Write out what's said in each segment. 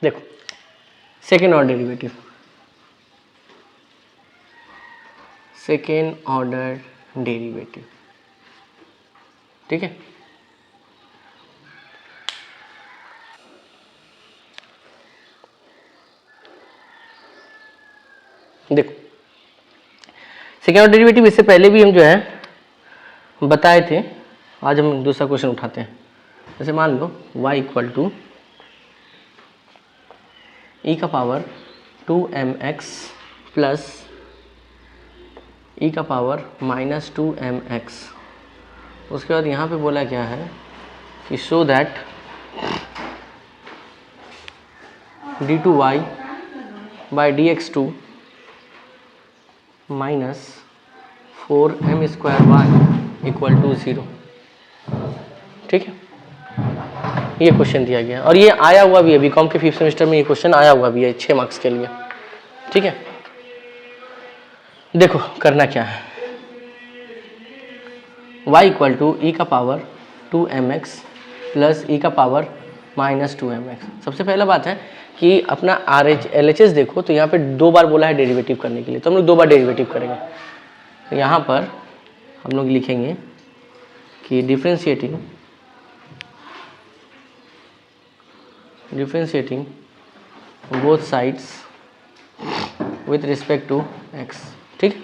देखो second order derivative, second order derivative, ठीक है। देखो सेकेंड ऑर्डर डेरिवेटिव इससे पहले भी हम जो है बताए थे। आज हम दूसरा क्वेश्चन उठाते हैं। जैसे मान लो y इक्वल टू ई का पावर 2mx प्लस ई का पावर माइनस 2mx। उसके बाद यहाँ पे बोला क्या है कि show that d2y by dx2 minus 4m square y equal to 0, ठीक है। ये क्वेश्चन दिया गया और ये आया हुआ भी है बीकॉम के 5th सेमेस्टर में, ये क्वेश्चन आया हुआ भी है 6 मार्क्स के लिए, ठीक है। देखो करना क्या है, y इक्वल टू ई का पावर 2mx प्लस ई का पावर माइनस 2mx। सबसे पहला बात है कि अपना LHS देखो तो यहाँ पे 2 बार बोला है डेरिवेटिव करने के लिए, तो हम लोग 2 बार डेरिवेटिव करेंगे। तो यहाँ पर हम लोग लिखेंगे कि differentiating both sides with respect to x, ठीक।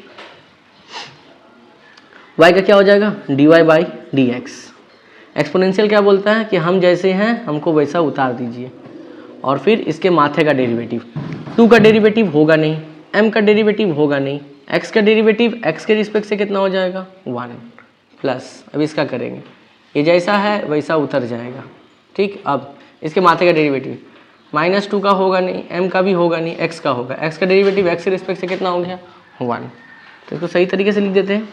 y का क्या हो जाएगा dy by d x. Exponential क्या बोलता है कि हम जैसे हैं हमको वैसा उतार दीजिए, और फिर इसके माथे का डेरिवेटिव। 2 का डेरिवेटिव होगा नहीं, m का डेरिवेटिव होगा नहीं, x का डेरिवेटिव x के रिस्पेक्ट से कितना हो जाएगा 1 प्लस, अब इसका करेंगे, ये जैसा है वैसा उतर जाएगा, ठीक। अब इसके माथे का डेरिवेटिव -2 का होगा नहीं, m का भी होगा नहीं, x का होगा, x का डेरिवेटिव x के रिस्पेक्ट से कितना हो गया 1। तो इसको सही तरीके से लिख देते हैं,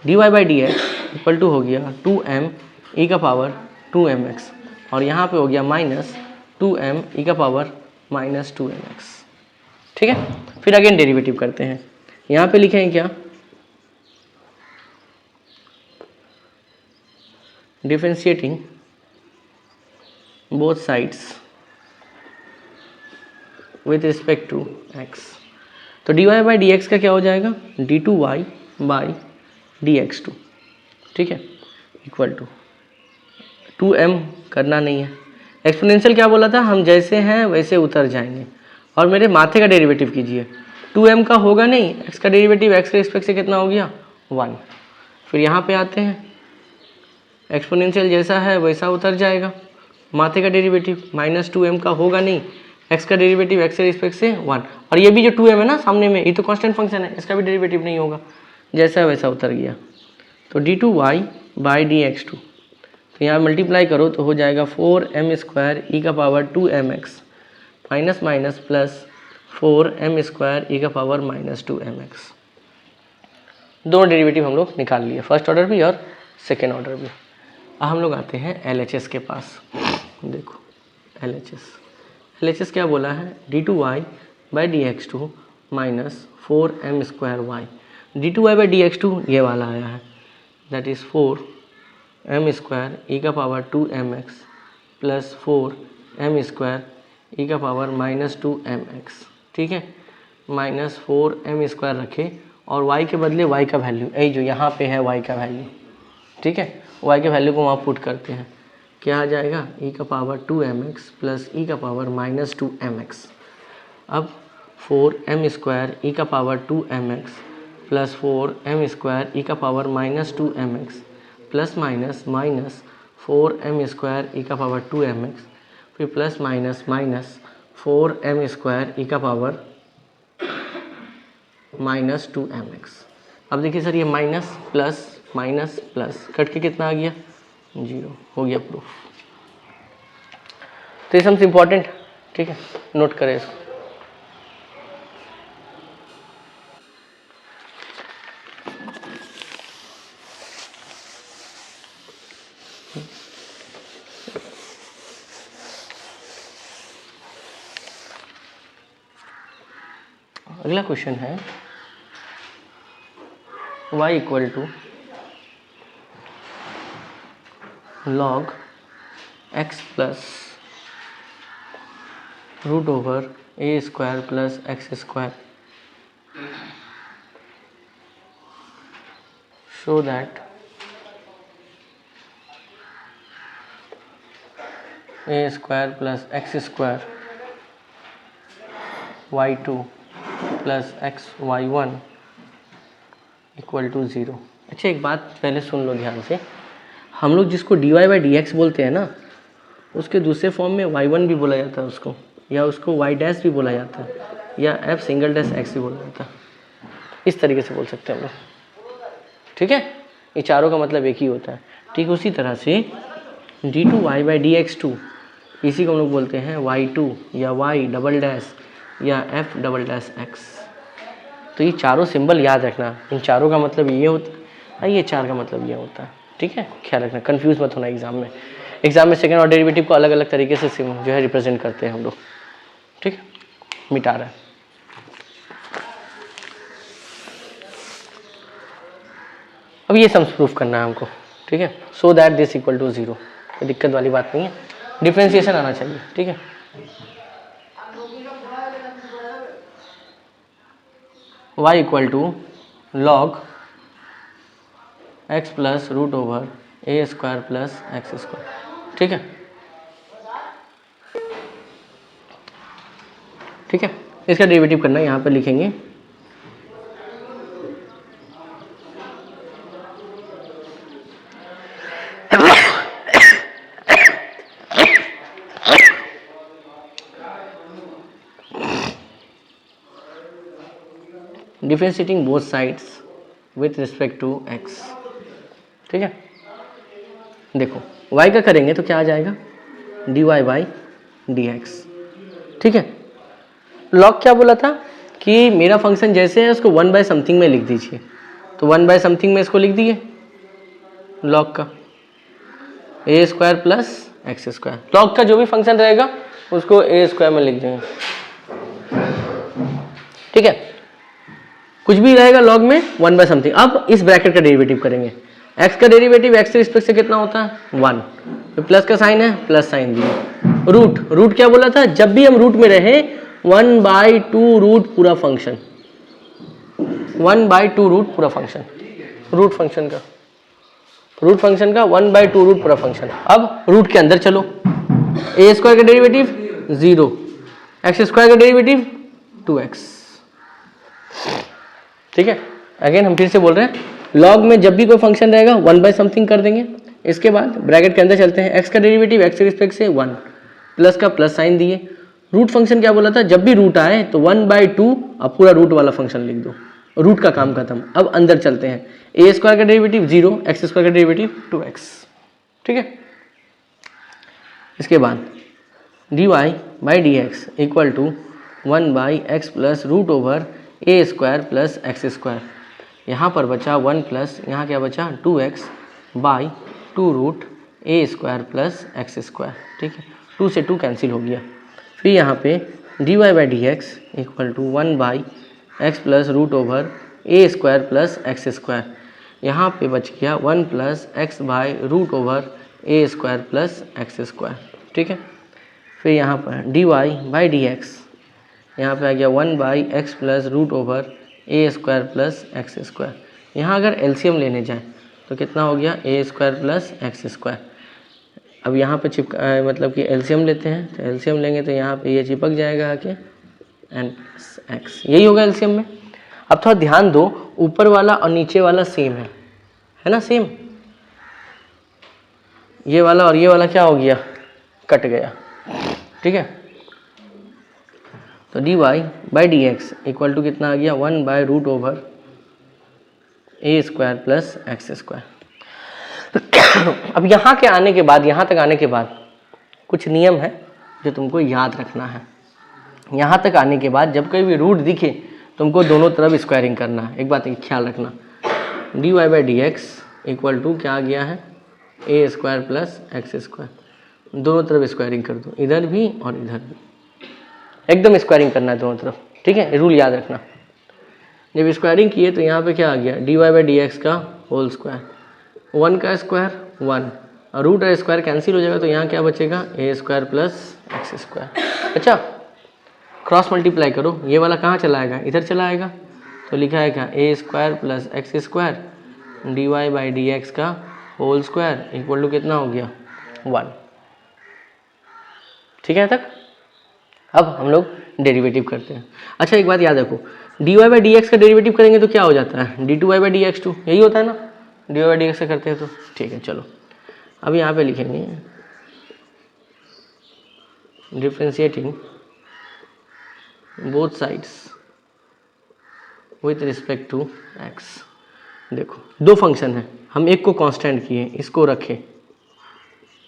dy by d x equal to हो गया 2m ई का पावर 2mx, और यहाँ पे हो गया माइनस 2m ई का पावर माइनस 2mx, ठीक है। फिर अगेन डेरिवेटिव करते हैं, यहाँ पे लिखेंगे क्या differentiating both sides with respect to x। तो dy बाई डी एक्स का क्या हो जाएगा d2y बाई dx2, ठीक है, इक्वल टू 2m करना नहीं है। एक्सपोनेंशियल क्या बोला था, हम जैसे हैं वैसे उतर जाएंगे, और मेरे माथे का डेरिवेटिव कीजिए। 2m का होगा नहीं, x का डेरिवेटिव x के रिस्पेक्ट से कितना हो गया 1। फिर यहाँ पे आते हैं, एक्सपोनेंशियल जैसा है वैसा उतर जाएगा, माथे का डेरिवेटिव -2m का होगा नहीं, x का डेरिवेटिव x के रिस्पेक्ट से 1, और ये भी जो 2m है ना सामने में, ये तो कांस्टेंट फंक्शन है, इसका भी डेरिवेटिव नहीं होगा, जैसा वैसा उतर गया। तो d2y बाई dx2, तो यहाँ मल्टीप्लाई करो तो हो जाएगा 4m स्क्वायर ई का power 2mx minus minus plus 4m square e का पावर माइनस 2mx। दोनों डेरिवेटिव हम लोग निकाल लिए, फर्स्ट ऑर्डर भी और सेकेंड ऑर्डर भी। अब हम लोग आते हैं LHS के पास। देखो LHS क्या बोला है, d2y by dx2 minus 4m square y। d2y by dx2 ये वाला आया है, that is 4m square e का power 2mx plus 4m square e का पावर माइनस 2mx, ठीक है। माइनस 4m स्क्वायर रखे और y के बदले y का वैल्यू, यही जो यहाँ पे है y का वैल्यू, ठीक है, y के वैल्यू को वहाँ पुट करते हैं, क्या आ जाएगा e का पावर 2mx प्लस e का पावर माइनस 2mx। अब 4m स्क्वायर ई का power 2mx plus 4m square e का power minus 2mx plus minus minus 4m square e का पावर 2mx, फिर plus minus minus 4m square e का power minus 2mx। अब देखिए sir, ये minus plus cut के कितना आ गया 0, हो गया प्रूफ। तो ये सबसे इम्पोर्टेंट, ठीक है, नोट करें इसको। अगला क्वेश्चन है y equal to log x plus root over a square plus x square, show that a square plus x square y2 plus x y1 equal to 0। अच्छा, एक बात पहले सुन लो ध्यान से, हम लोग जिसको dy बाई डी एक्स बोलते हैं ना, उसके दूसरे फॉर्म में y1 भी बोला जाता है उसको, या उसको y डैश भी बोला जाता है, या f सिंगल डैश x भी बोला जाता है। इस तरीके से बोल सकते हैं हम लोग, ठीक है। ये चारों का मतलब एक ही होता है। ठीक उसी तरह से d2y by d x to, इसी को हम लोग बोलते हैं y2 या y डबल डैश या f डबल डैश x। तो ये चारों सिंबल याद रखना, इन चारों का मतलब ये होता है, ये चार का मतलब ये होता है, ठीक है। ख्याल रखना, कंफ्यूज मत होना एग्जाम में। एग्जाम में सेकंड ऑर्डर डेरिवेटिव को अलग अलग तरीके से जो है रिप्रेजेंट करते हैं हम लोग, ठीक है। मिटा रहा है। अब ये सम्स प्रूफ करना है हमको, ठीक है। So that this equal to 0, कोई दिक्कत वाली बात नहीं है, डिफ्रेंसिएशन आना चाहिए, ठीक है। y equal to log x plus root over a square plus x square, ठीक है। ठीक है, इसका डेरिवेटिव करना है, यहाँ पर लिखेंगे differentiating both sides with respect to x, ठीक है। देखो y का करेंगे तो क्या आ जाएगा, dy बाई डी एक्स, ठीक है। लॉग क्या बोला था कि मेरा फंक्शन जैसे है उसको 1 बाय समथिंग में लिख दीजिए, तो 1 बाय समथिंग में इसको लिख दिए लॉग का a square plus x square. Log का जो भी फंक्शन रहेगा उसको ए स्क्वायर में लिख देंगे, ठीक है। कुछ भी रहेगा लॉग में 1 बाय समथिंग। अब इस ब्रैकेट का डेरिवेटिव करेंगे, x का डेरिवेटिव x के रिस्पेक्ट से कितना होता है 1, तो प्लस का साइन है प्लस साइन दिया। रूट क्या बोला था, जब भी हम रूट में रहे 1 बाई 2 रूट पूरा फंक्शन, 1 बाई 2 रूट पूरा फंक्शन, रूट फंक्शन का 1 बाई 2 रूट पूरा फंक्शन। अब रूट के अंदर चलो, ए स्क्वायर का डेरिवेटिव 0, एक्स स्क्वायर का डेरिवेटिव 2x, ठीक है। अगेन हम फिर से बोल रहे हैं, लॉग में जब भी कोई फंक्शन रहेगा 1 बाय समथिंग कर देंगे। इसके बाद ब्रैकेट के अंदर चलते हैं, x का डेरिवेटिव x के रिस्पेक्ट से 1, प्लस का प्लस साइन दिए। रूट फंक्शन क्या बोला था, जब भी रूट आए तो 1 बाई 2 अब पूरा रूट वाला फंक्शन लिख दो, रूट का काम खत्म। अब अंदर चलते हैं, ए स्क्वायर का डेरिवेटिव 0, एक्स स्क्वायर का डेरिवेटिव 2x, ठीक है। इसके बाद dy by d x equal to 1 by x plus root over a square plus x square. यहाँ पर बचा 1 प्लस, यहाँ क्या बचा 2x by 2 root a square plus x square, ठीक है। 2 से 2 कैंसिल हो गया। फिर यहाँ पे dy by d x equal to 1 by x plus root over a square plus x square. यहाँ पे बच गया 1 plus x by root over a square plus x square, ठीक है। फिर यहाँ पर dy बाई डी एक्स, यहाँ पे आ गया 1 by x plus root over a square plus x square. यहाँ अगर एलसीएम लेने जाएं तो कितना हो गया a square plus x square. अब यहाँ पे मतलब कि एलसीएम लेते हैं, तो एलसीएम लेंगे तो यहाँ पे ये चिपक जाएगा आके एन एक्स, यही होगा एलसीएम में। अब थोड़ा ध्यान दो, ऊपर वाला और नीचे वाला सेम है ना, सेम। ये वाला और ये वाला क्या हो गया, कट गया, ठीक है। तो dy by d x equal to कितना आ गया 1 by root over a square plus x square. अब यहाँ के आने के बाद, यहाँ तक आने के बाद कुछ नियम है जो तुमको याद रखना है। यहाँ तक आने के बाद जब कोई भी रूट दिखे तुमको दोनों तरफ स्क्वायरिंग करना है। एक बात ख्याल रखना, dy by d x equal to क्या आ गया है a square plus x square, दोनों तरफ स्क्वायरिंग कर दो, इधर भी और इधर भी, एकदम स्क्वायरिंग करना है दोनों तरफ, ठीक है। रूल याद रखना। जब स्क्वायरिंग किए तो यहाँ पे क्या आ गया dy बाई डी एक्स का होल स्क्वायर, 1 का स्क्वायर 1 और रूट और स्क्वायर कैंसिल हो जाएगा, तो यहाँ क्या बचेगा ए स्क्वायर प्लस एक्स स्क्वायर। अच्छा, क्रॉस मल्टीप्लाई करो, ये वाला कहाँ चला आएगा, इधर चला आएगा, तो लिखा है क्या a square plus x square d y by d x का होल स्क्वायर इक्वल टू कितना हो गया 1। ठीक है तक। अब हम लोग डेरिवेटिव करते हैं। अच्छा एक बात याद रखो, d y by d x का डेरिवेटिव करेंगे तो क्या हो जाता है, d two y by d x two, यही होता है ना, d y by d x का करते हैं तो। ठीक है चलो, अब यहाँ पे लिखेंगे differentiating both sides with respect to x. देखो दो फंक्शन है, हम एक को कांस्टेंट किए, इसको रखे,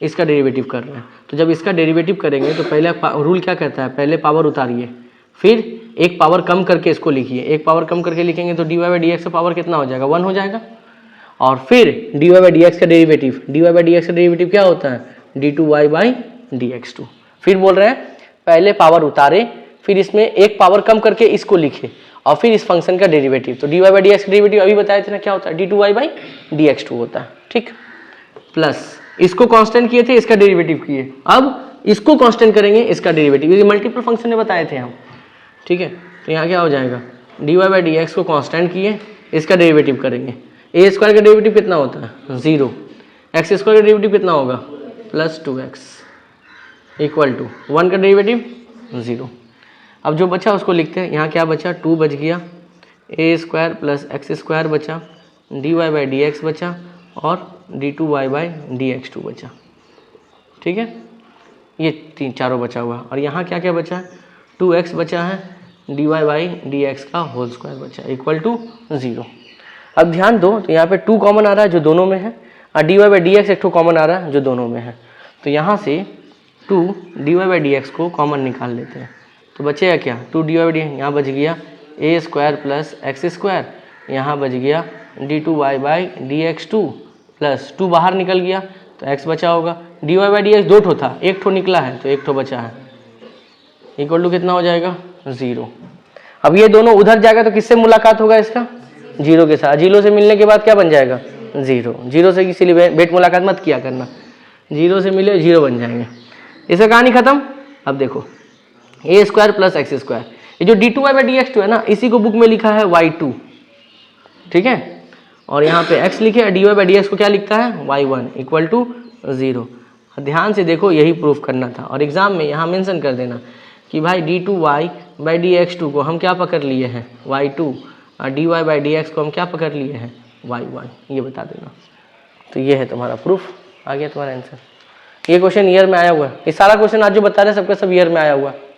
इसका डेरिवेटिव कर रहे हैं, तो जब इसका डेरिवेटिव करेंगे तो पहले रूल क्या कहता है, पहले पावर उतारिए, फिर एक पावर कम करके इसको लिखिए, एक पावर कम करके लिखेंगे तो d y by d x का पावर कितना हो जाएगा 1 हो जाएगा, और फिर d y by d x का derivative, d y by d x का डेरिवेटिव क्या होता है d two y by d x two. फिर बोल रहे हैं पहले पावर उतारे, फिर इसमें एक पावर कम करके इसको लिखे, और फिर इस फंक्शन का डेरिवेटिव, तो d y by d x का डेरिवेटिव अभी बताए थे ना क्या होता है d two y by d x two होता है। ठीक, प्लस इसको कांस्टेंट किए थे, इसका डेरिवेटिव किए, अब इसको कांस्टेंट करेंगे, इसका डेरिवेटिव, ये मल्टीपल फंक्शन में बताए थे हम। ठीक है, तो यहाँ क्या हो जाएगा d y by d x को कांस्टेंट किए, इसका डेरिवेटिव करेंगे, ए स्क्वायर का डेरिवेटिव कितना होता है 0, एक्स स्क्वायर का डेरिवेटिव कितना होगा प्लस 2x इक्वल टू 1 का डेरिवेटिव 0। अब जो बचा उसको लिखते हैं, यहाँ क्या बचा 2 बच गया, a square plus x square बचा, d y by d x बचा, और d two y by d x two बचा। ठीक है, ये चारों बचा हुआ, और यहाँ क्या क्या बचा है 2x बचा है, d y by d x का होल स्क्वायर बचा इक्वल टू 0। अब ध्यान दो, तो यहाँ पे 2 कॉमन आ रहा है जो दोनों में है, और d y by d x एक कॉमन आ रहा है जो दोनों में है, तो यहाँ से 2 d y by d x को कॉमन निकाल लेते हैं, तो बचेगा क्या 2 डी वाई बाई डी, यहाँ बच गया a square plus x square, यहाँ बच गया d two y by d x two, plus 2 बाहर निकल गया तो x बचा होगा, d y by d x 2 ठो था, 1 ठो निकला है तो 1 ठो बचा है, इक्वल टू कितना हो जाएगा 0। अब ये दोनों उधर जाएगा तो किससे मुलाकात होगा इसका 0 के साथ, 0 से मिलने के बाद क्या बन जाएगा 0, 0 से किसी लिए बेट मुलाकात मत किया करना, 0 से मिले 0 बन जाएंगे, इसका कहानी खत्म। अब देखो a square plus x square, ये जो d two y by d x two है ना, इसी को बुक में लिखा है y2। ठीक है, और यहाँ पे x लिखे, d y by d x को क्या लिखता है y1 इक्वल टू 0। ध्यान से देखो, यही प्रूफ करना था, और एग्जाम में यहाँ मेंशन कर देना कि भाई d two y by d x two को हम क्या पकड़ लिए हैं y2, और d y by d x को हम क्या पकड़ लिए हैं y1, ये बता देना। तो ये है तुम्हारा प्रूफ, आ गया तुम्हारा आंसर। ये क्वेश्चन ईयर में आया हुआ है, ये सारा क्वेश्चन आज जो बता रहे हैं सबका सब ईयर में आया हुआ है।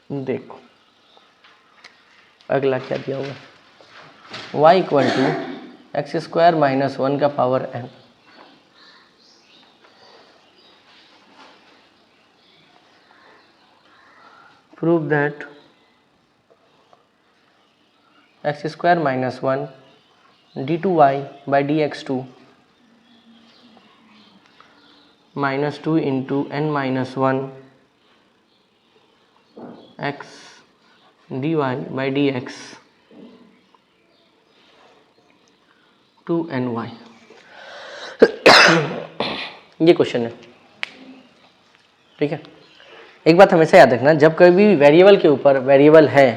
देखो अगला क्या दिया हुआ है, y equal to x square minus 1 का power n। Prove that x square minus 1 d two y by d x two minus 2 into n minus 1 x d y by d x two n y. ये question है। ठीक है, एक बात हमेशा याद रखना, जब कभी वेरिएबल के ऊपर वेरिएबल है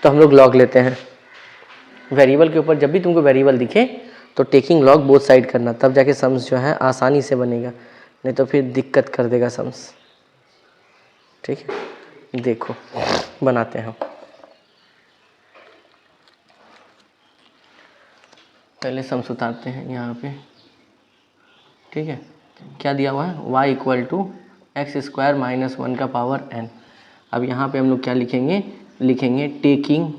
तो हम लोग लॉग लेते हैं। वेरिएबल के ऊपर जब भी तुमको वेरिएबल दिखे तो टेकिंग लॉग बोथ साइड करना, तब जाके सम्स जो है आसानी से बनेगा, नहीं तो फिर दिक्कत कर देगा सम्स। ठीक है, देखो बनाते हैं। पहले सम्स उतारते हैं यहाँ पे। ठीक है, क्या दिया हुआ है y equal to x square minus 1 का पावर n। अब यहाँ पे हम लोग क्या लिखेंगे, लिखेंगे टेकिंग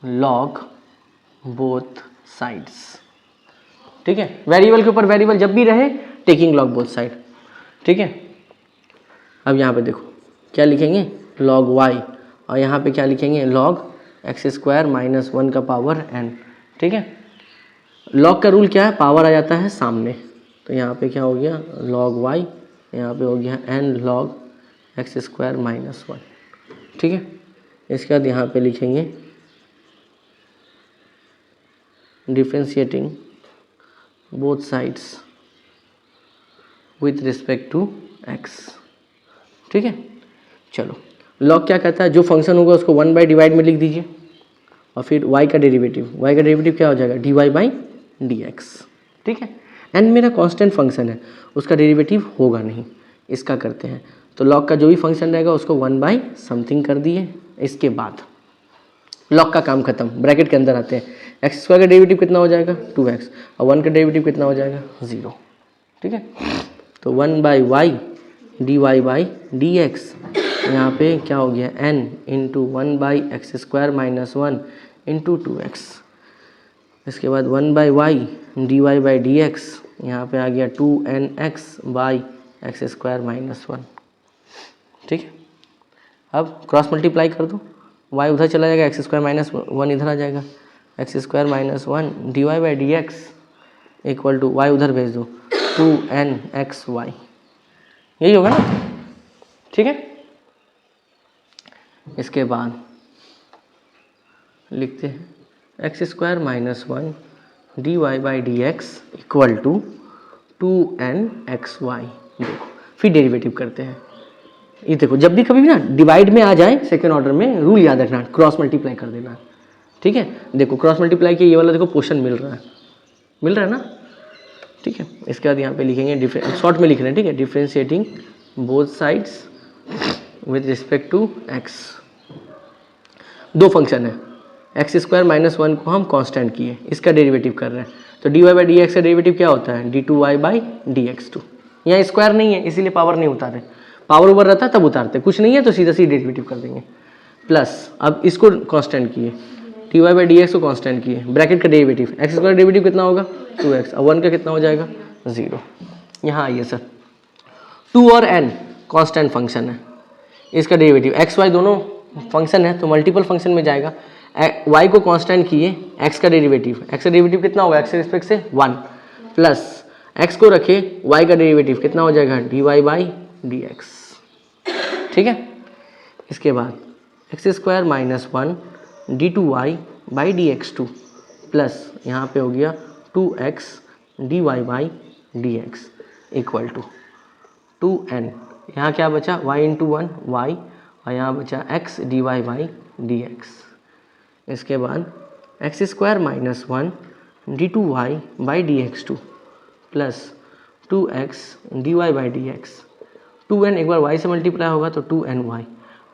लॉग बोथ साइड्स। ठीक है, वेरिएबल के ऊपर वेरिएबल जब भी रहे टेकिंग लॉग बोथ साइड। ठीक है, अब यहाँ पे देखो क्या लिखेंगे लॉग y, और यहाँ पे क्या लिखेंगे लॉग एक्स स्क्वायर माइनस 1 का पावर n। ठीक है, लॉग का रूल क्या है, पावर आ जाता है सामने, तो यहाँ पे क्या हो गया लॉग y, यहाँ पे हो गया n log x square minus 1। ठीक है, इसके बाद यहाँ पे लिखेंगे differentiating both sides with respect to x। ठीक है, चलो लॉग क्या कहता है, जो फंक्शन होगा उसको 1 बाई डिवाइड में लिख दीजिए और फिर y का डेरिवेटिव क्या हो जाएगा, dy बाई dx। ठीक है, एंड मेरा कांस्टेंट फंक्शन है, उसका डेरिवेटिव होगा नहीं। इसका करते हैं, तो लॉग का जो भी फंक्शन रहेगा उसको 1 बाई समथिंग कर दिए। इसके बाद लॉग का काम खत्म, ब्रैकेट के अंदर आते हैं। एक्स स्क्वायर का डेरिवेटिव कितना हो जाएगा 2x और 1 का डेरिवेटिव कितना हो जाएगा 0। ठीक है, तो 1 by y d y by d x, यहाँ पे क्या हो गया n into 1 by x square minus 1 into 2x। इसके बाद 1 by y d y by d x, यहाँ पर आ गया 2nx by x square minus 1। ठीक है, अब क्रॉस मल्टीप्लाई कर दो, y उधर चला जाएगा, एक्स स्क्वायर माइनस 1 इधर आ जाएगा, x square minus 1 d y by d x equal to y उधर भेज दो 2nxy, यही होगा ना। ठीक है, इसके बाद लिखते हैं x square minus 1 d y by d x equal to 2nxy। देखो फिर डेरिवेटिव करते हैं। ये देखो, जब भी कभी भी ना डिवाइड में आ जाए सेकेंड ऑर्डर में, रूल याद रखना, क्रॉस मल्टीप्लाई कर देना। ठीक है, देखो क्रॉस मल्टीप्लाई के ये वाला देखो पोर्शन मिल रहा है ना। ठीक है, इसके बाद यहाँ पे लिखेंगे शॉर्ट में लिख रहे हैं। ठीक है, differentiating both sides with respect to x. दो फंक्शन है, एक्स स्क्वायर माइनस 1 को हम कांस्टेंट किए, इसका डेरिवेटिव कर रहे हैं, तो d y by d x का डेरिवेटिव क्या होता है d2y by d x two. यहाँ स्क्वायर नहीं है इसीलिए पावर नहीं उतारे, पावर ऊपर रहता तब उतारते, कुछ नहीं है तो सीधा सीधा डेरिवेटिव कर देंगे। प्लस अब इसको कांस्टेंट किए, d y by d x को कांस्टेंट किए, ब्रैकेट का डेरिवेटिव, एक्स स्क्वायर डेरिवेटिव कितना होगा 2x और 1 का कितना हो जाएगा 0। यहाँ आइए सर, 2 और n कांस्टेंट फंक्शन है, इसका डेरिवेटिव x y दोनों फंक्शन है तो मल्टीपल फंक्शन में जाएगा। y को कांस्टेंट किए, x का डेरिवेटिव कितना होगा x के रिस्पेक्ट से 1, प्लस x को रखे, y का डेरिवेटिव कितना हो जाएगा dy बाई डी एक्स। ठीक है, इसके बाद x square minus 1 d two y by d x two, plus यहाँ पे हो गया 2x d y by d x equal to 2n। यहाँ क्या बचा y इंटू 1 y और यहाँ बचा x d y by d x. इसके बाद x square minus 1 d two y by d x two, plus 2x d y by d x. 2n एक बार y से मल्टीप्लाई होगा तो 2ny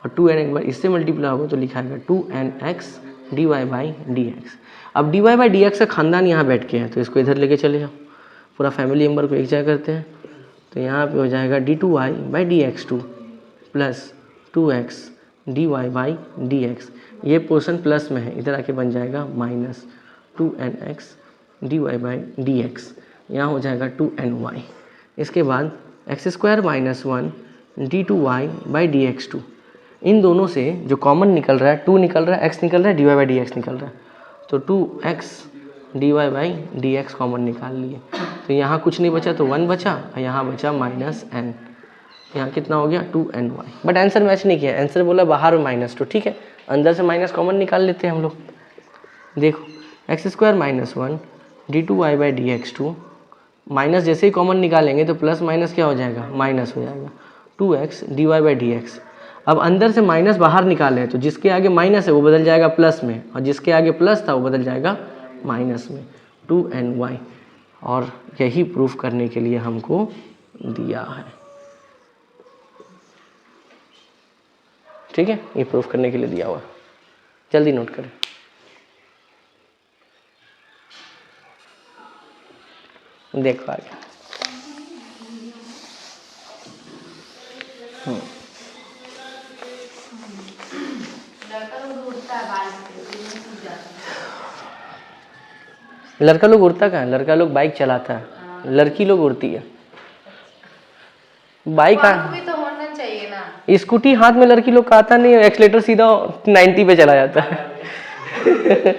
और 2n एक बार इससे मल्टीप्लाई होगा तो लिखा जाएगा 2nx dy बाई dx। अब dy बाई dx का खानदान यहाँ बैठ के है तो इसको इधर लेके चले जाओ, पूरा फैमिली मेम्बर को एक जगह करते हैं, तो यहाँ पे हो जाएगा d2y by dx2 plus 2x dy by dx। ये पोर्शन प्लस में है, इधर आके बन जाएगा minus 2nx dy by dx, यहाँ हो जाएगा 2ny। इसके बाद x square minus 1 d two y by d x two, इन दोनों से जो कॉमन निकल रहा है 2 निकल रहा है, x निकल रहा है, d y by d x निकल रहा है, तो 2x d y by d x common निकाल लिए, तो यहाँ कुछ नहीं बचा तो 1 बचा और यहाँ बचा माइनस n। यहाँ कितना हो गया 2ny, बट आंसर मैच नहीं किया, आंसर बोला बाहर माइनस 2। ठीक है, अंदर से माइनस कॉमन निकाल लेते हैं हम लोग। देखो x square minus 1 d two y by d x two, minus जैसे ही कॉमन निकालेंगे तो प्लस माइनस क्या हो जाएगा माइनस हो जाएगा 2x d y by d x. अब अंदर से माइनस बाहर निकाले तो जिसके आगे माइनस है वो बदल जाएगा प्लस में और जिसके आगे प्लस था वो बदल जाएगा माइनस में 2ny। और यही प्रूफ करने के लिए हमको दिया है। ठीक है, ये प्रूफ करने के लिए दिया हुआ, जल्दी नोट करें। देखो आगे लड़का लोग उड़ता कहाँ है, लड़का लोग बाइक चलाता है, लड़की लोग उड़ती है। बाइक भी तो होना चाहिए ना, स्कूटी हाथ में लड़की लोग का आता नहीं है, एक्सीलेटर सीधा 90 पे चला जाता है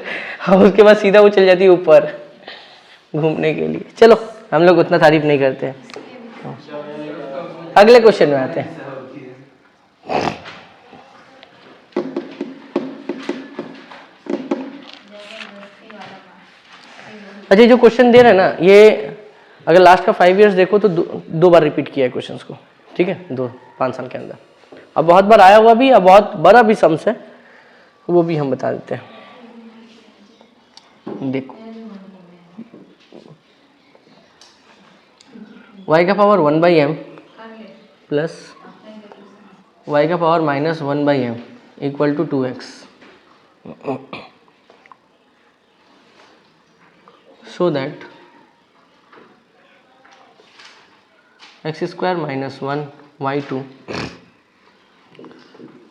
और उसके बाद सीधा वो चल जाती है ऊपर घूमने के लिए। चलो हम लोग उतना तारीफ नहीं करते हैं, अगले क्वेश्चन में आते हैं। अच्छा, ये जो क्वेश्चन दे रहे हैं ना, ये अगर लास्ट का 5 इयर्स देखो तो दो बार रिपीट किया है क्वेश्चन को, ठीक है, 5 साल के अंदर। अब बहुत बार आया हुआ भी, अब बहुत बड़ा भी सम्स है, वो भी हम बता देते हैं। देखो y का पावर 1/m प्लस y का power -1/m equal to 2x, so that x square minus 1 y2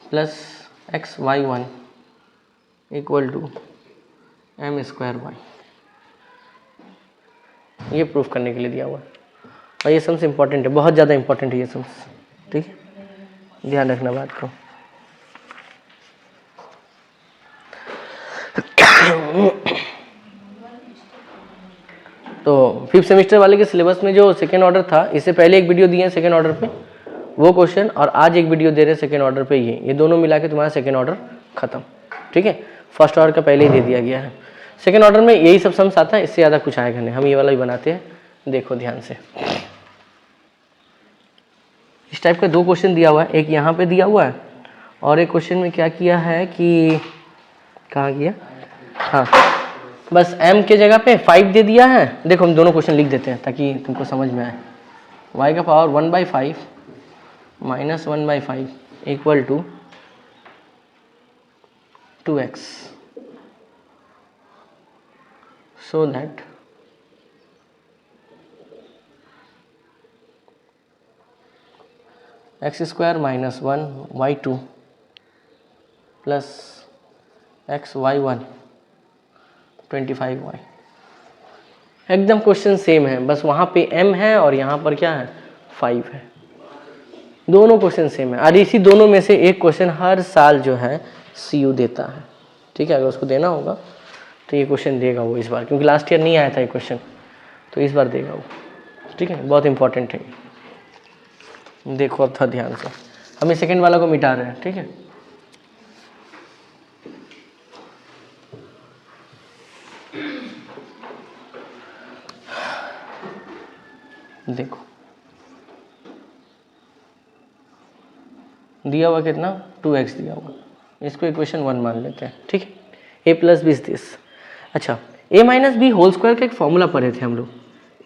plus x y1 equal to m square y, ये प्रूफ करने के लिए दिया हुआ है। और ये सम्स इंपॉर्टेंट है, बहुत ज़्यादा इंपॉर्टेंट है ये सम्स, ठीक है, ध्यान रखना बात को। तो 5th सेमेस्टर वाले के सिलेबस में जो सेकेंड ऑर्डर था, इससे पहले एक वीडियो दिए हैं सेकेंड ऑर्डर पे वो क्वेश्चन, और आज एक वीडियो दे रहे हैं सेकेंड ऑर्डर पे ये दोनों मिला के तुम्हारा सेकेंड ऑर्डर खत्म, ठीक है। फर्स्ट ऑर्डर का पहले ही दे दिया गया है। सेकेंड ऑर्डर में यही सब सम्स आता है, इससे ज़्यादा कुछ आएगा नहीं। हम ये वाला भी बनाते हैं, देखो ध्यान से। इस टाइप का 2 क्वेश्चन दिया हुआ है, एक यहाँ पे दिया हुआ है और एक क्वेश्चन में क्या किया है कि कहाँ किया, हाँ, बस m के जगह पे 5 दे दिया है। देखो हम दोनों क्वेश्चन लिख देते हैं ताकि तुमको समझ में आए। y का power 1/5 minus 1/5 equal to 2x, so that x square minus 1 y2 plus x y1 25y। एकदम क्वेश्चन सेम है, बस वहाँ पे m है और यहाँ पर क्या है 5 है। दोनों क्वेश्चन सेम है और इसी दोनों में से एक क्वेश्चन हर साल जो है CU देता है, ठीक है। अगर उसको देना होगा तो ये क्वेश्चन देगा वो इस बार, क्योंकि लास्ट ईयर नहीं आया था ये क्वेश्चन, तो इस बार देगा वो, ठीक है। बहुत इंपॉर्टेंट है, देखो अब थोड़ा ध्यान से। हम इस सेकेंड वाला को मिटा रहे हैं, ठीक है। देखो दिया हुआ कितना 2x दिया हुआ, इसको इक्वेशन 1 मान लेते हैं, ठीक है। a plus b this. अच्छा, a minus b whole square का एक फॉर्मूला पढ़े थे हम लोग,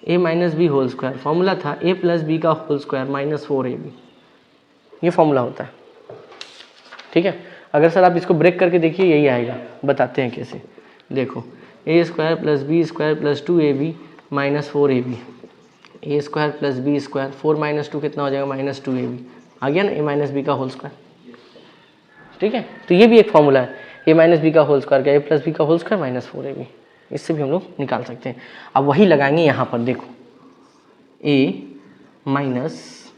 a minus b whole square formula था a प्लस बी का होल स्क्वायर माइनस 4ab, ये फॉर्मूला होता है, ठीक है। अगर सर आप इसको ब्रेक करके देखिए यही आएगा, बताते हैं कैसे। देखो a square plus b square plus 2ab minus 4ab, a square plus b square 4 minus 2 कितना हो जाएगा -2ab, आ गया ना a माइनस बी का होल स्क्वायर, ठीक है। तो ये भी एक फॉर्मूला है, a माइनस बी का होल स्क्वायर का a प्लस बी का होल स्क्वायर माइनस 4ab, इससे भी हम लोग निकाल सकते हैं। अब वही लगाएंगे यहाँ पर, देखो a माइनस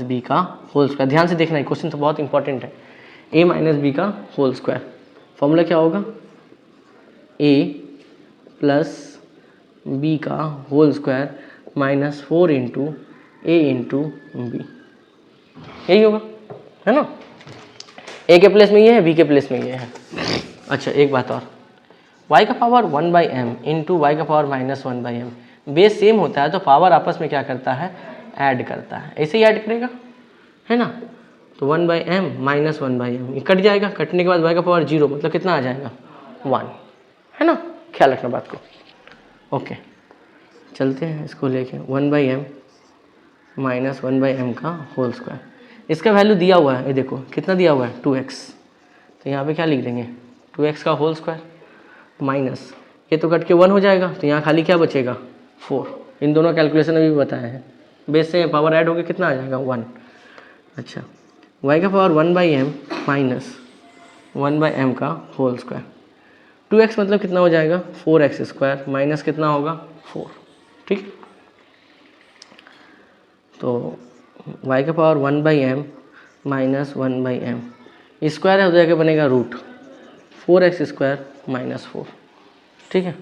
बी का होल स्क्वायर, ध्यान से देखना है क्वेश्चन तो बहुत इंपॉर्टेंट है। a माइनस बी का होल स्क्वायर फॉर्मूला क्या होगा, a प्लस बी का होल स्क्वायर माइनस 4 इंटू ए इंटू बी, यही होगा, है ना। ए के प्लेस में ये है, बी के प्लेस में ये है। अच्छा एक बात और, y का पावर 1/m इंटू वाई का पावर -1/m, बेस सेम होता है तो पावर आपस में क्या करता है, ऐड करता है, ऐसे ही ऐड करेगा, है ना। तो 1/m माइनस 1/m ये कट जाएगा, कटने के बाद y का पावर 0 मतलब कितना आ जाएगा 1, है ना। ख्याल रखना बात को, ओके। चलते हैं इसको लेके 1/m माइनस 1/m का होल स्क्वायर, इसका वैल्यू दिया हुआ है, ये देखो कितना दिया हुआ है 2x, तो यहाँ पे क्या लिख देंगे 2x का होल स्क्वायर माइनस, ये तो कट के 1 हो जाएगा, तो यहाँ खाली क्या बचेगा 4। इन दोनों कैलकुलेशन अभी बताए हैं, बेस से पावर ऐड होकर कितना आ जाएगा 1। अच्छा, y का पावर 1/m माइनस 1/m का होल स्क्वायर, 2x मतलब कितना हो जाएगा 4x स्क्वायर माइनस कितना होगा 4, ठीक। तो y का power 1/m minus 1/m square है, हो जाएगा बनेगा रूट 4x स्क्वायर माइनस 4, ठीक है।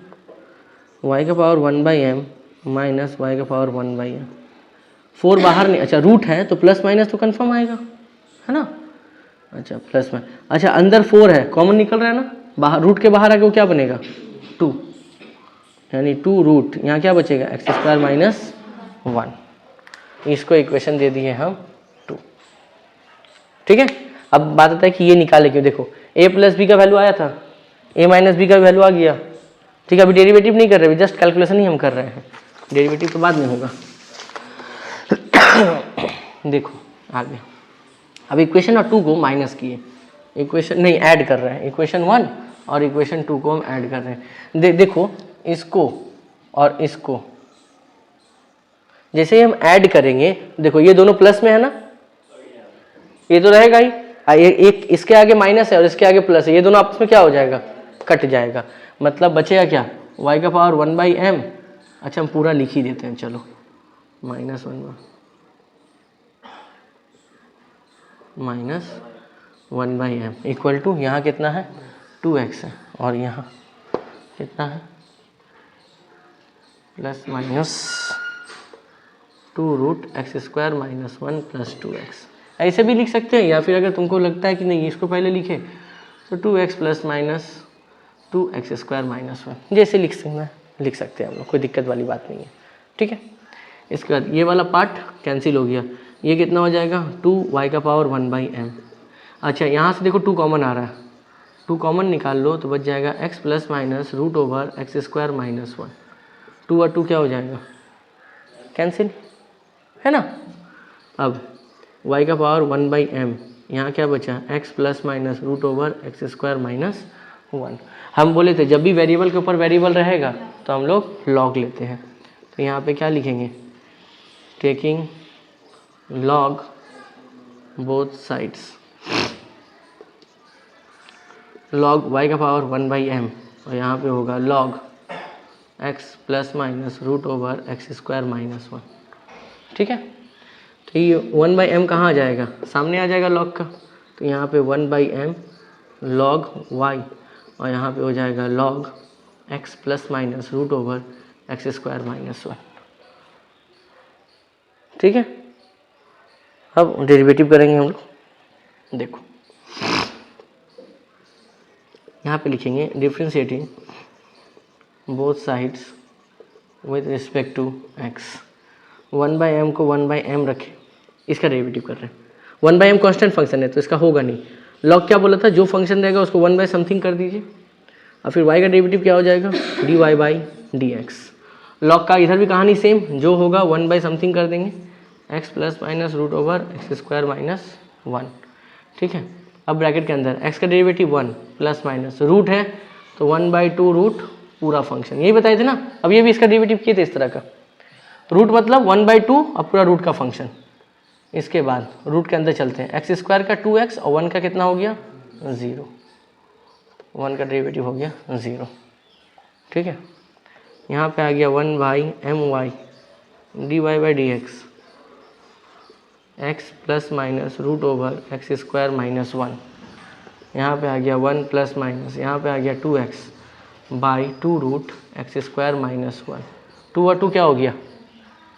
y का पावर 1/m माइनस y का पावर 1/m, 4 बाहर नहीं, अच्छा रूट है तो प्लस माइनस तो कंफर्म आएगा, है ना। अच्छा प्लस में, अच्छा अंदर 4 है, कॉमन निकल रहा है ना, बाहर रूट के बाहर आके वो क्या बनेगा 2, यानी 2 रूट, यहाँ क्या बचेगा एक्स स्क्वायर माइनस 1, इसको इक्वेशन दे दिए हम 2। ठीक है, अब बात आता है कि ये निकाले क्यों। देखो a प्लस बी का वैल्यू आया था, a माइनस बी का वैल्यू आ गया। ठीक है, अभी डेरिवेटिव नहीं कर रहे, जस्ट कैलकुलेशन ही हम कर रहे हैं, डेरिवेटिव तो बाद में होगा। देखो आगे, अब इक्वेशन और 2 को माइनस किए, इक्वेशन नहीं ऐड कर रहे हैं, इक्वेशन 1 और इक्वेशन 2 को हम ऐड कर रहे हैं। देखो इसको और इसको जैसे ही हम ऐड करेंगे, देखो ये दोनों प्लस में है ना, ये तो रहेगा ही, एक इसके आगे माइनस है और इसके आगे प्लस है, ये दोनों आपस में क्या हो जाएगा, कट जाएगा। मतलब बचेगा क्या, y का पावर 1/m। अच्छा हम पूरा लिख ही देते हैं, चलो -1/m इक्वल टू, यहाँ कितना है 2x है और यहाँ कितना है plus minus 2 root x square minus 1 plus 2x। ऐसे भी लिख सकते हैं, या फिर अगर तुमको लगता है कि नहीं इसको पहले लिखे तो 2x plus minus 2x square minus 1, जैसे लिख सकते हैं हम लोग, कोई दिक्कत वाली बात नहीं है। ठीक है, इसके बाद ये वाला पार्ट कैंसिल हो गया, ये कितना हो जाएगा 2y का पावर 1/m। अच्छा यहाँ से देखो 2 कॉमन आ रहा है, 2 कॉमन निकाल लो तो बच जाएगा x plus minus root over x square minus 1। 2 और 2 क्या हो जाएगा, कैंसिल है ना। अब y का पावर 1/m, यहाँ क्या बचा x plus minus root over x square minus 1। हम बोले थे जब भी वेरिएबल के ऊपर वेरिएबल रहेगा तो हम लोग लॉग लेते हैं, तो यहाँ पे क्या लिखेंगे, taking log both sides, log y का पावर 1/m और यहाँ पे होगा log x plus minus root over x square minus 1। ठीक है, तो ये 1/m कहाँ आ जाएगा, सामने आ जाएगा लॉग का, तो यहाँ पे 1/m लॉग y और यहाँ पे हो जाएगा log x plus minus root over x square minus 1। ठीक है, अब डेरिवेटिव करेंगे हम लोग। देखो यहाँ पे लिखेंगे differentiating both sides with respect to x। 1/m को 1/m रखें, इसका डेरिवेटिव कर रहे हैं। 1/m कांस्टेंट फंक्शन है तो इसका होगा नहीं, लॉग क्या बोला था, जो फंक्शन रहेगा उसको 1/समथिंग कर दीजिए और फिर y का डेरिवेटिव क्या हो जाएगा dy/dx। लॉग का इधर भी कहानी सेम, जो होगा 1/समथिंग कर देंगे, x plus minus root over x square minus 1। ठीक है, अब ब्रैकेट के अंदर x का डेरिवेटिव 1 प्लस माइनस रूट है तो 1/2 रूट पूरा फंक्शन, यही बताए थे ना। अब ये भी इसका डेरिवेटिव किए थे इस तरह का, रूट मतलब 1/2 और पूरा रूट का फंक्शन। इसके बाद रूट के अंदर चलते हैं, एक्स स्क्वायर का 2x और 1 का कितना हो गया 0, 1 का डेरिवेटिव हो गया 0। ठीक है, यहाँ पे आ गया 1/my dy/dx, x plus minus root over x square minus 1। यहाँ पे आ गया 1 प्लस माइनस, यहाँ पे आ गया 2x/2 root x square minus 1। 2 और 2 क्या हो गया,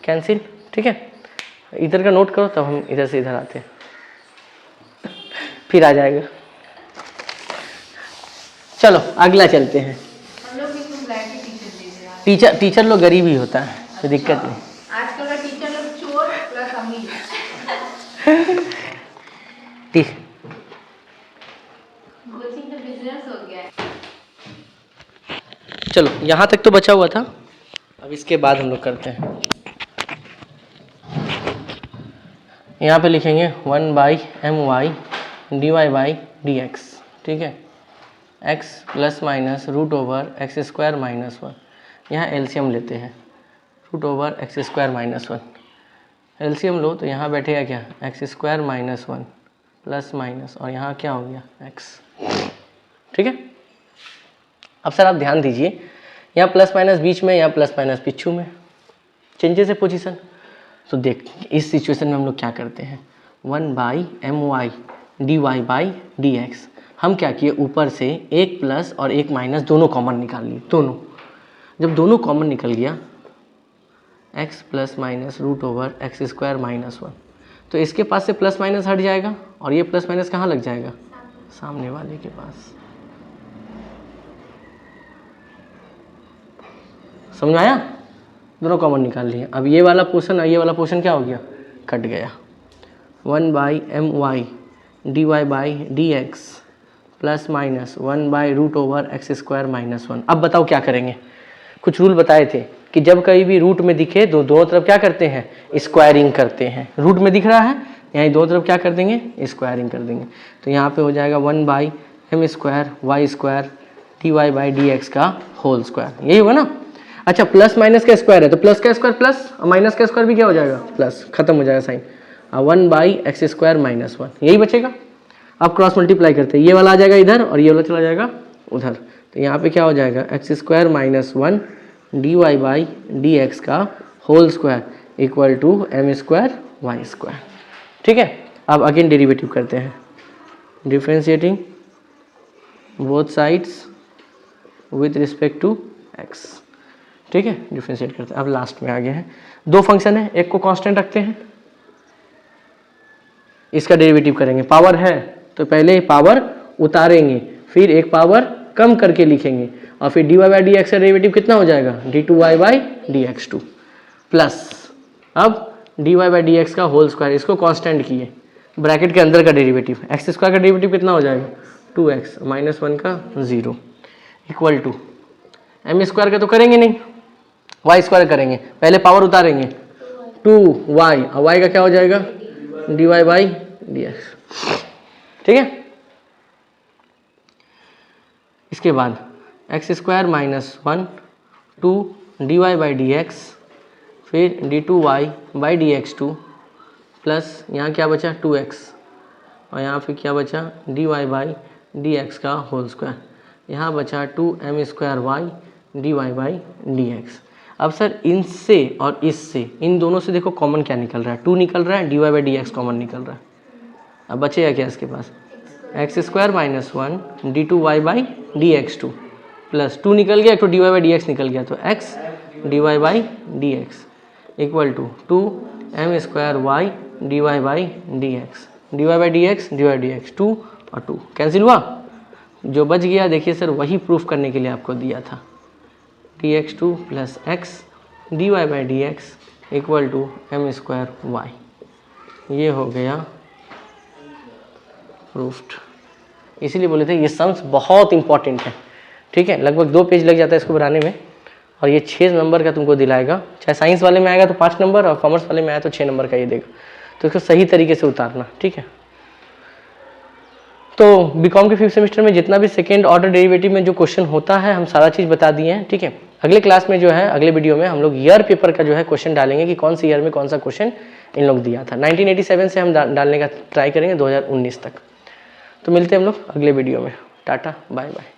कैंसिल। ठीक है, इधर का नोट करो तब हम इधर से इधर आते हैं, फिर आ जाएगा। चलो अगला चलते हैं। हम लोग इसको ब्लैक ही टीचर दे रहे टीचर लोग गरीब ही होता है, कोई दिक्कत नहीं। आजकल का टीचर लोग चोर प्लस अमीर। कोचिंग तो बिजनेस हो गया है। चलो यहाँ तक तो बचा हुआ था, अब इसके बाद हम लोग करते हैं। यहाँ पे लिखेंगे 1/my dy/dx। ठीक है, x plus minus root over x square minus 1। यहाँ एलसीएम लेते हैं, root over x square minus 1 LCM लो तो यहाँ बैठेगा क्या x square minus 1 plus minus और यहाँ क्या हो गया x। ठीक है, अब सर आप ध्यान दीजिए, यहाँ प्लस माइनस बीच में, यहाँ प्लस माइनस पिछू में, चेंजेस है पोजीशन। तो देख इस सिचुएशन में हम लोग क्या करते हैं, 1/my dy/dx। हम क्या किए, ऊपर से एक प्लस और एक माइनस दोनों कॉमन निकाल लिए, दोनों। जब दोनों कॉमन निकल गया, x plus minus root over x square minus 1, तो इसके पास से प्लस माइनस हट जाएगा और ये प्लस माइनस कहाँ लग जाएगा, सामने वाले के पास। समझ में आया? दोनों कॉमन निकाल लिए। अब ये वाला पोर्शन और ये वाला पोर्शन क्या हो गया, कट गया। 1/my dy/dx plus minus 1/√x² - 1। अब बताओ क्या करेंगे? कुछ रूल बताए थे कि जब कहीं भी रूट में दिखे तो दोनों तरफ क्या करते हैं, स्क्वायरिंग करते हैं। रूट में दिख रहा है, यहाँ दोनों तरफ क्या कर देंगे, स्क्वायरिंग कर देंगे। तो यहाँ पे हो जाएगा 1/m² dy/dx का होल स्क्वायर, यही होगा ना। अच्छा, प्लस माइनस का स्क्वायर है तो प्लस का स्क्वायर प्लस और माइनस का स्क्वायर भी क्या हो जाएगा, प्लस, खत्म हो जाएगा साइन। 1/x² - 1 यही बचेगा। अब क्रॉस मल्टीप्लाई करते हैं, ये वाला आ जाएगा इधर और ये वाला चला जाएगा उधर। तो यहाँ पे क्या हो जाएगा, x² - 1 dy/dx का whole square equal to m² y²। ठीक है, अब अगेन डेरिवेटिव करते हैं, differentiating both sides with respect to x। ठीक है, डिफ्रेंशिएट करते हैं। अब लास्ट में आ गए हैं, दो फंक्शन है, एक को कांस्टेंट रखते हैं, इसका डेरिवेटिव करेंगे। पावर है तो पहले पावर उतारेंगे, फिर एक पावर कम करके लिखेंगे और फिर dy/dx का डेरिवेटिव कितना हो जाएगा, d2y/dx2 प्लस अब dy/dx का होल स्क्वायर, इसको कांस्टेंट किए, ब्रैकेट के अंदर का डेरिवेटिव, x² का डेरिवेटिव कितना हो जाएगा, 2x - 1 का 0 इक्वल टू m² का तो करेंगे नहीं, y² करेंगे। पहले पावर उतारेंगे 2y और y का क्या हो जाएगा, dy/dx। ठीक है, इसके बाद x² - 1 2 dy/dx फिर d2y/dx2 प्लस यहाँ क्या बचा 2x और यहाँ फिर क्या बचा dy/dx का होल स्क्वायर, यहाँ बचा 2m² dy/dx। अब सर इनसे और इससे, इन दोनों से देखो कॉमन क्या निकल रहा है, 2 निकल रहा है, dy/dx कॉमन निकल रहा है। अब बचेगा क्या इसके पास, x² - 1 d2y/dx2 प्लस 2 निकल गया, तो dy/dx निकल गया, तो x dy/dx equal to 2m² dy/dx, dy/dx 2 और 2 कैंसिल हुआ। जो बच गया देखिए सर, वही प्रूफ करने के लिए आपको दिया था, dx2 plus x dy/dx equal to m²y। ये हो गया प्रूफ्ड। इसीलिए बोले थे ये सम्स बहुत इंपॉर्टेंट है। ठीक है, लगभग 2 पेज लग जाता है इसको बनाने में और ये 6 नंबर का तुमको दिलाएगा। चाहे साइंस वाले में आएगा तो 5 नंबर और कॉमर्स वाले में आया तो 6 नंबर का ये देगा, तो इसको सही तरीके से उतारना। ठीक है, तो बीकॉम के 5th सेमेस्टर में जितना भी सेकेंड ऑर्डर डेरिवेटिव में जो क्वेश्चन होता है हम सारा चीज़ बता दिए हैं। ठीक है, अगले क्लास में जो है, अगले वीडियो में हम लोग ईयर पेपर का जो है क्वेश्चन डालेंगे कि कौन सी ईयर में कौन सा क्वेश्चन इन लोग दिया था। 1987 से हम डालने का ट्राई करेंगे 2019 तक। तो मिलते हैं हम लोग अगले वीडियो में। Tata bye bye.